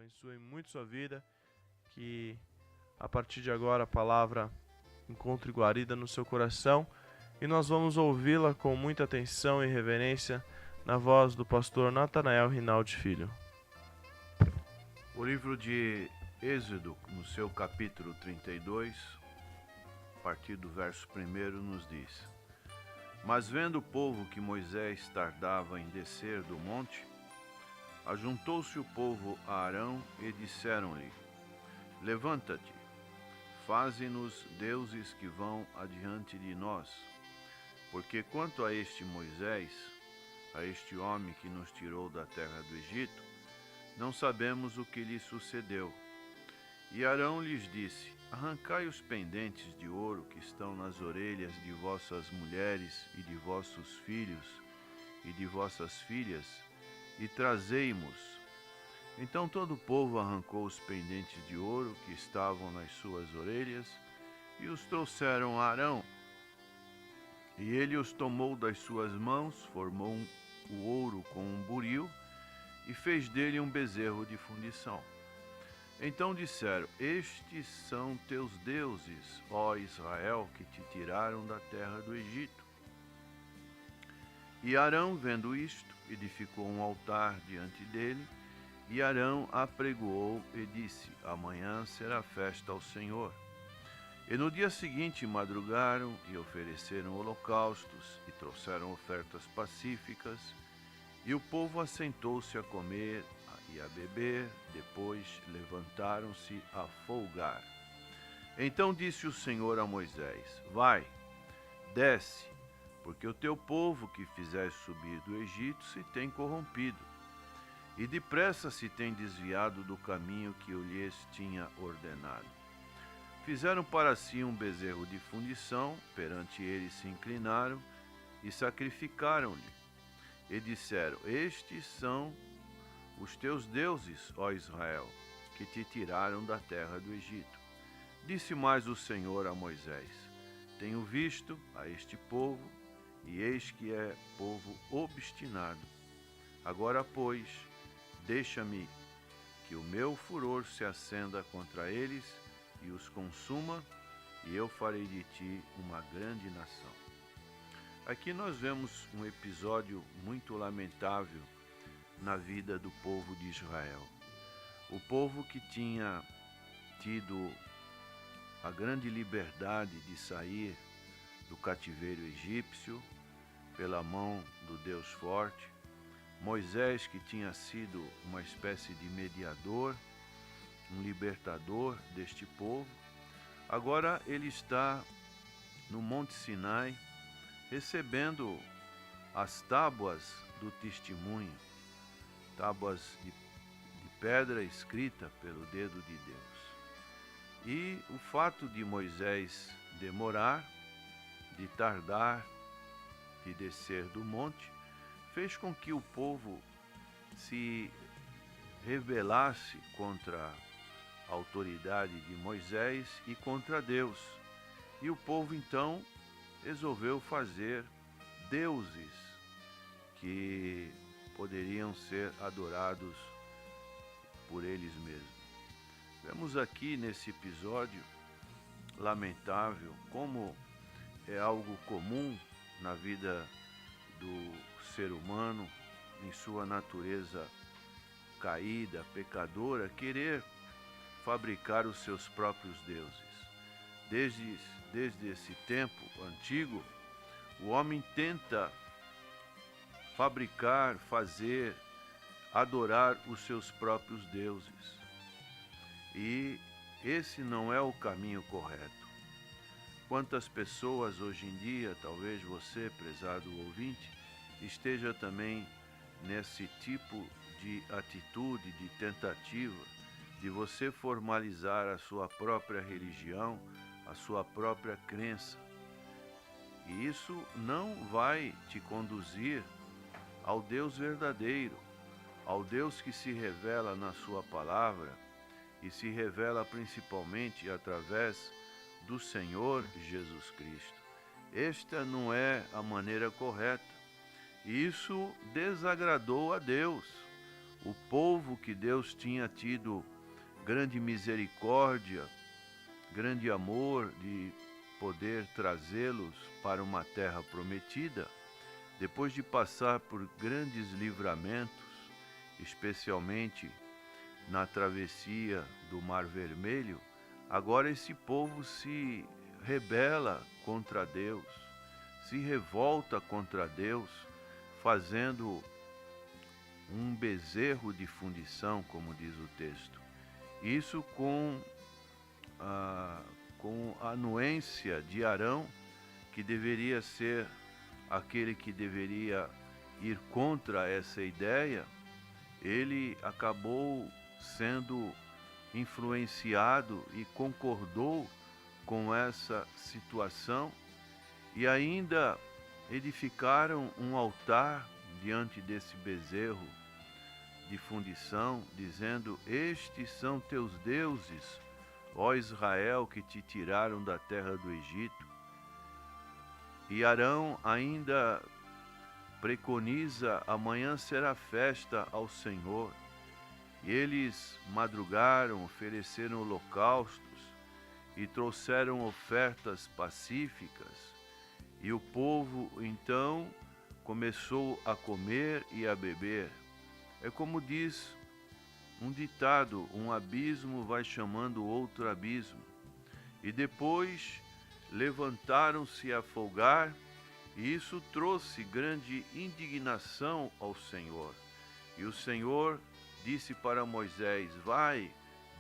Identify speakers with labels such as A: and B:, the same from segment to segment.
A: abençoe muito sua vida, que a partir de agora a palavra encontre guarida no seu coração e nós vamos ouvi-la com muita atenção e reverência na voz do pastor Natanael Rinaldi Filho.
B: O livro de Êxodo, no seu capítulo 32, a partir do verso 1, nos diz: Mas vendo o povo que Moisés tardava em descer do monte, ajuntou-se o povo a Arão e disseram-lhe: Levanta-te, faze-nos deuses que vão adiante de nós, porque quanto a este Moisés, a este homem que nos tirou da terra do Egito, não sabemos o que lhe sucedeu. E Arão lhes disse: Arrancai os pendentes de ouro que estão nas orelhas de vossas mulheres e de vossos filhos e de vossas filhas, e trazei-mos. Então todo o povo arrancou os pendentes de ouro que estavam nas suas orelhas e os trouxeram a Arão. E ele os tomou das suas mãos, formou o ouro com um buril e fez dele um bezerro de fundição. Então disseram: Estes são teus deuses, ó Israel, que te tiraram da terra do Egito. E Arão, vendo isto, edificou um altar diante dele, e Arão apregoou e disse: Amanhã será festa ao Senhor. E no dia seguinte madrugaram e ofereceram holocaustos e trouxeram ofertas pacíficas, e o povo assentou-se a comer e a beber, depois levantaram-se a folgar. Então disse o Senhor a Moisés: Vai, desce, porque o teu povo que fizeste subir do Egito se tem corrompido, e depressa se tem desviado do caminho que eu lhes tinha ordenado. Fizeram para si um bezerro de fundição, perante ele se inclinaram e sacrificaram-lhe. E disseram: Estes são os teus deuses, ó Israel, que te tiraram da terra do Egito. Disse mais o Senhor a Moisés: Tenho visto a este povo, e eis que é povo obstinado. Agora, pois, deixa-me que o meu furor se acenda contra eles e os consuma, e eu farei de ti uma grande nação. Aqui nós vemos um episódio muito lamentável na vida do povo de Israel. O povo que tinha tido a grande liberdade de sair do cativeiro egípcio pela mão do Deus forte, Moisés, que tinha sido uma espécie de mediador, um libertador deste povo, agora ele está no Monte Sinai recebendo as tábuas do testemunho, tábuas de pedra escrita pelo dedo de Deus. E o fato de Moisés demorar, de tardar, de descer do monte, fez com que o povo se rebelasse contra a autoridade de Moisés e contra Deus. E o povo então resolveu fazer deuses que poderiam ser adorados por eles mesmos. Vemos aqui nesse episódio lamentável como é algo comum na vida do ser humano, em sua natureza caída, pecadora, querer fabricar os seus próprios deuses. Desde esse tempo antigo, o homem tenta fabricar, fazer, adorar os seus próprios deuses. E esse não é o caminho correto. Quantas pessoas hoje em dia, talvez você, prezado ouvinte, esteja também nesse tipo de atitude, de tentativa, de você formalizar a sua própria religião, a sua própria crença. E isso não vai te conduzir ao Deus verdadeiro, ao Deus que se revela na sua palavra e se revela principalmente através do Senhor Jesus Cristo. Esta não é a maneira correta. E isso desagradou a Deus. o povo que Deus tinha tido grande misericórdia, grande amor de poder trazê-los para uma terra prometida, depois de passar por grandes livramentos, especialmente na travessia do Mar Vermelho, agora esse povo se rebela contra Deus, se revolta contra Deus, fazendo um bezerro de fundição, como diz o texto. Isso com a anuência de Arão, que deveria ser aquele que deveria ir contra essa ideia. Ele acabou sendo influenciado e concordou com essa situação, e ainda edificaram um altar diante desse bezerro de fundição, dizendo: estes são teus deuses, ó Israel, que te tiraram da terra do Egito. E Arão ainda preconiza: amanhã será festa ao Senhor. E eles madrugaram, ofereceram holocaustos e trouxeram ofertas pacíficas. E o povo então começou a comer e a beber. É como diz um ditado: um abismo vai chamando outro abismo. E depois levantaram-se a folgar, e isso trouxe grande indignação ao Senhor. E o Senhor disse para Moisés: vai,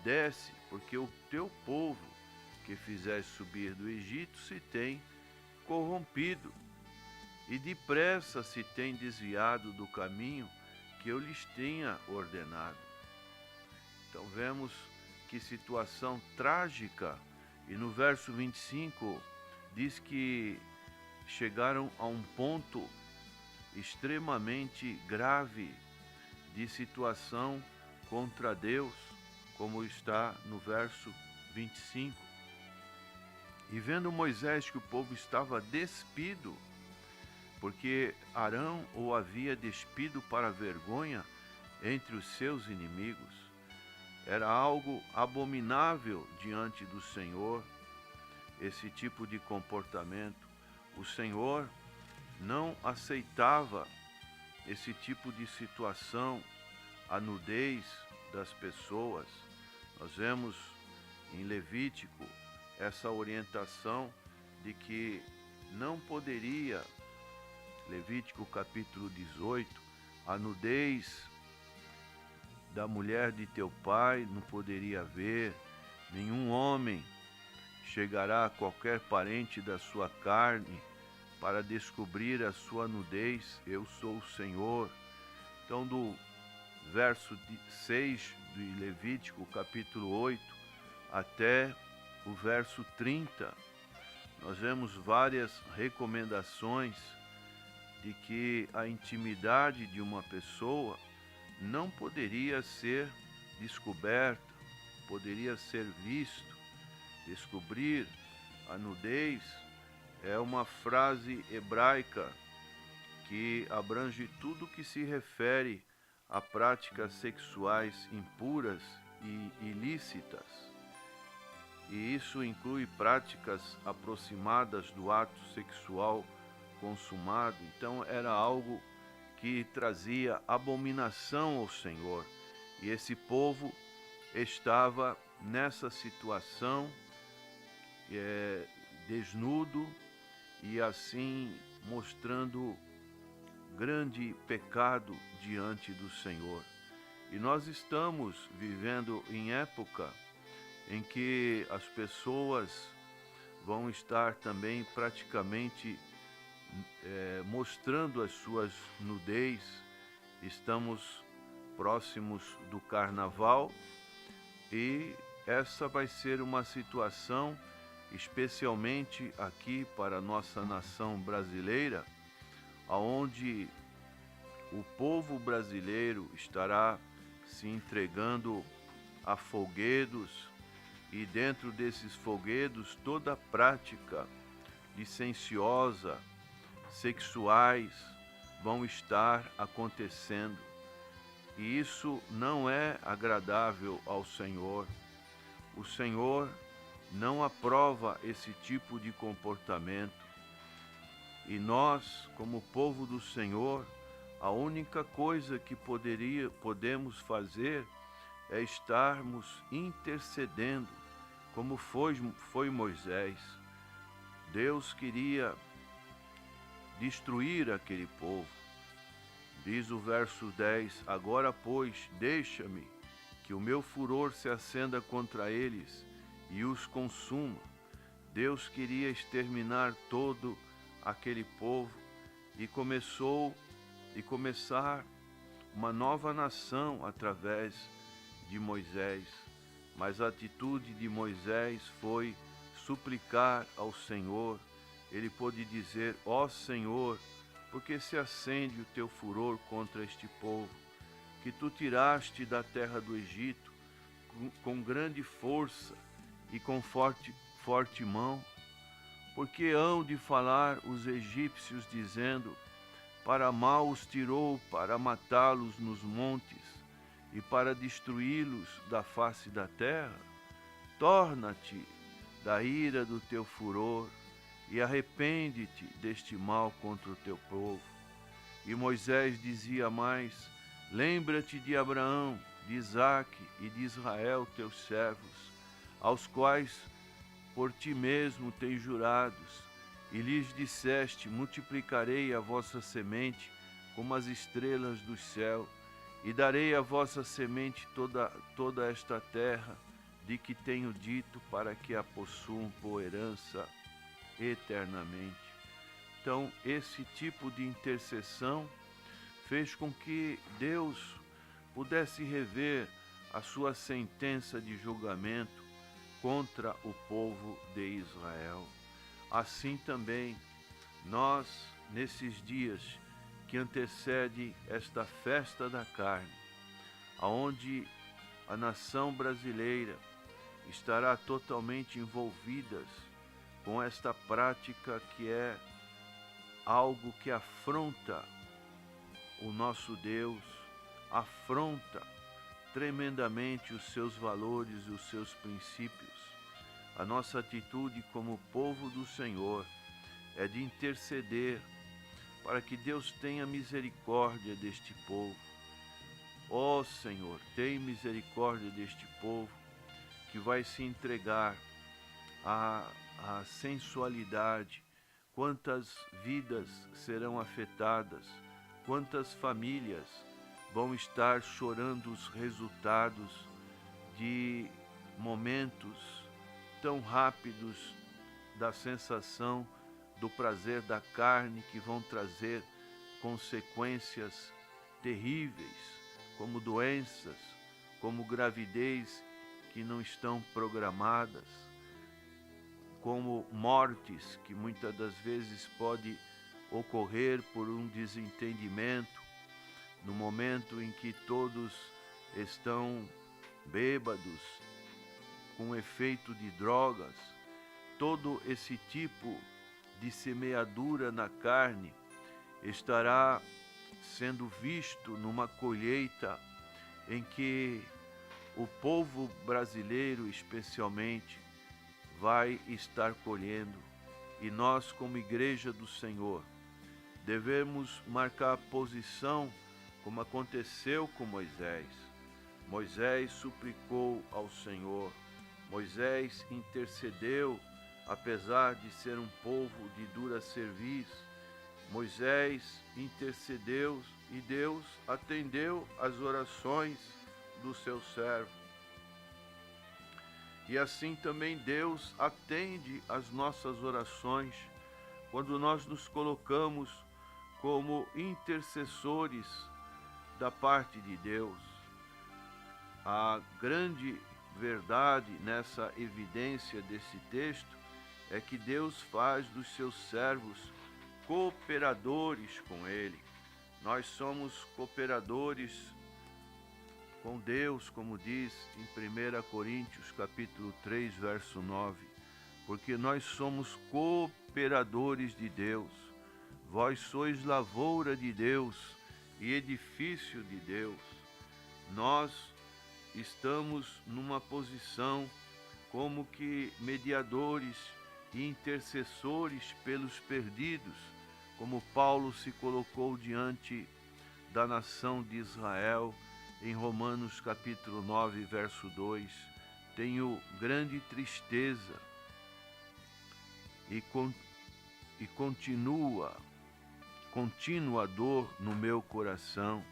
B: desce, porque o teu povo que fizeste subir do Egito se tem corrompido, e depressa se tem desviado do caminho que eu lhes tinha ordenado. Então vemos que situação trágica. E no verso 25 diz que chegaram a um ponto extremamente grave de situação contra Deus, como está no verso 25. E vendo Moisés que o povo estava despido, porque Arão o havia despido para vergonha entre os seus inimigos. Era algo abominável diante do Senhor, esse tipo de comportamento. O Senhor não aceitava esse tipo de situação, a nudez das pessoas. Nós vemos em Levítico essa orientação de que não poderia, Levítico capítulo 18, a nudez da mulher de teu pai não poderia haver, nenhum homem chegará a qualquer parente da sua carne para descobrir a sua nudez, eu sou o Senhor. Então, do verso 6 de Levítico capítulo 8 até o verso 30, nós vemos várias recomendações de que a intimidade de uma pessoa não poderia ser descoberta, poderia ser visto. Descobrir a nudez é uma frase hebraica que abrange tudo que se refere a práticas sexuais impuras e ilícitas. E isso inclui práticas aproximadas do ato sexual consumado. Então era algo que trazia abominação ao Senhor. E esse povo estava nessa situação, desnudo, e assim mostrando grande pecado diante do Senhor. E nós estamos vivendo em época em que as pessoas vão estar também praticamente mostrando as suas nudez. Estamos próximos do Carnaval e essa vai ser uma situação, especialmente aqui para a nossa nação brasileira, onde o povo brasileiro estará se entregando a folguedos, e dentro desses folguedos toda prática licenciosa, sexuais, vão estar acontecendo. e isso não é agradável ao Senhor. O Senhor não aprova esse tipo de comportamento. E nós, como povo do Senhor, a única coisa que podemos fazer é estarmos intercedendo, como foi Moisés. Deus queria destruir aquele povo. Diz o verso 10: agora, pois, deixa-me que o meu furor se acenda contra eles e os consuma. Deus queria exterminar todo aquele povo e começar uma nova nação através de Moisés. Mas a atitude de Moisés foi suplicar ao Senhor. Ele pôde dizer: ó Senhor, por que se acende o teu furor contra este povo, que tu tiraste da terra do Egito com grande força e com forte mão? Porque hão de falar os egípcios, dizendo: para mal os tirou, para matá-los nos montes e para destruí-los da face da terra? Torna-te da ira do teu furor e arrepende-te deste mal contra o teu povo. E Moisés dizia mais: lembra-te de Abraão, de Isaque e de Israel, teus servos, aos quais por ti mesmo tens jurados, e lhes disseste: multiplicarei a vossa semente como as estrelas do céu, e darei à vossa semente toda esta terra, de que tenho dito, para que a possuam por herança eternamente. Então, esse tipo de intercessão fez com que Deus pudesse rever a sua sentença de julgamento contra o povo de Israel. Assim também, nós, nesses dias que antecede esta festa da carne, aonde a nação brasileira estará totalmente envolvida com esta prática que é algo que afronta o nosso Deus, afronta tremendamente os seus valores e os seus princípios. A nossa atitude como povo do Senhor é de interceder para que Deus tenha misericórdia deste povo. Ó Senhor, tem misericórdia deste povo que vai se entregar à sensualidade. Quantas vidas serão afetadas, quantas famílias vão estar chorando os resultados de momentos tão rápidos da sensação do prazer da carne, que vão trazer consequências terríveis, como doenças, como gravidez que não estão programadas, como mortes que muitas das vezes pode ocorrer por um desentendimento, no momento em que todos estão bêbados, com efeito de drogas. Todo esse tipo de semeadura na carne estará sendo visto numa colheita em que o povo brasileiro, especialmente, vai estar colhendo. E nós, como Igreja do Senhor, devemos marcar posição, como aconteceu com Moisés. Moisés suplicou ao Senhor, Moisés intercedeu, apesar de ser um povo de dura cerviz. Moisés intercedeu e Deus atendeu as orações do seu servo. E assim também Deus atende as nossas orações quando nós nos colocamos como intercessores da parte de Deus. A grande verdade nessa evidência desse texto é que Deus faz dos seus servos cooperadores com Ele. Nós somos cooperadores com Deus, como diz em 1 Coríntios capítulo 3, verso 9, porque nós somos cooperadores de Deus. Vós sois lavoura de Deus e edifício de Deus. nós estamos numa posição como que mediadores e intercessores pelos perdidos, como Paulo se colocou diante da nação de Israel em Romanos capítulo 9, verso 2. Tenho grande tristeza e contínua dor no meu coração,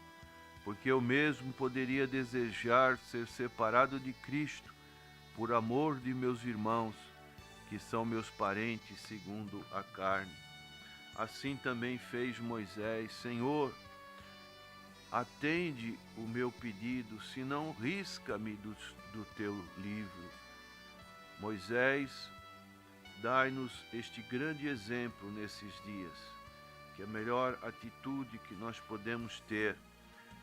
B: porque eu mesmo poderia desejar ser separado de Cristo por amor de meus irmãos, que são meus parentes segundo a carne. Assim também fez Moisés. Senhor, atende o meu pedido, senão risca-me do teu livro. Moisés, dai-nos este grande exemplo nesses dias, que a melhor atitude que nós podemos ter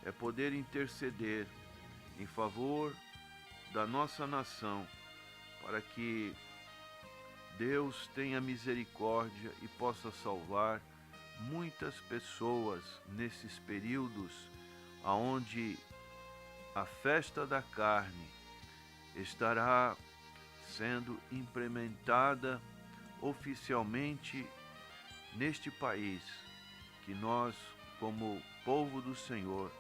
B: é poder interceder em favor da nossa nação, para que Deus tenha misericórdia e possa salvar muitas pessoas nesses períodos aonde a festa da carne estará sendo implementada oficialmente neste país, que nós, como povo do Senhor,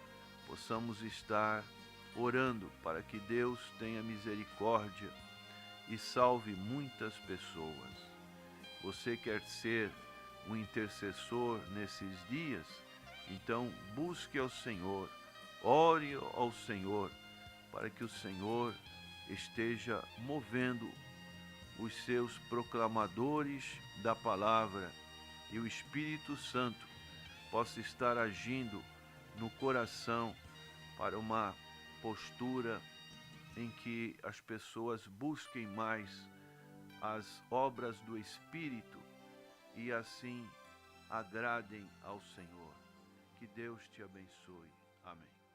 B: possamos estar orando para que Deus tenha misericórdia e salve muitas pessoas. Você quer ser um intercessor nesses dias? Então busque ao Senhor, ore ao Senhor, para que o Senhor esteja movendo os seus proclamadores da palavra e o Espírito Santo possa estar agindo no coração para uma postura em que as pessoas busquem mais as obras do Espírito e assim agradem ao Senhor. Que Deus te abençoe. Amém.